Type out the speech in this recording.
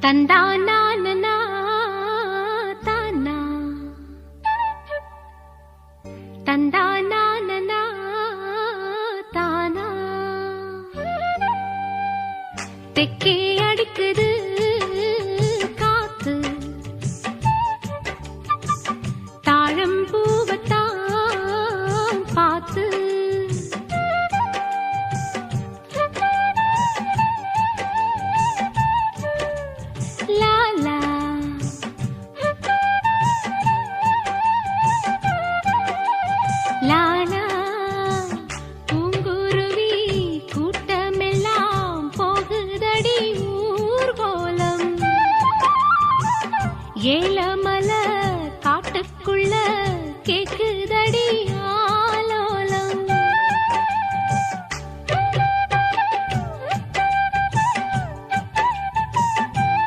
தந்தானா தானா தந்தானா தானா தெக்கே அடிக்குது காத்து தாழம் பூவத்தான் பார்த்து லாலா லாலா பூங்குருவி கூட்டமெல்லாம் போகுதடி ஊர்கோலம் ஏலமல காட்டுக்குள்ள கேக்கு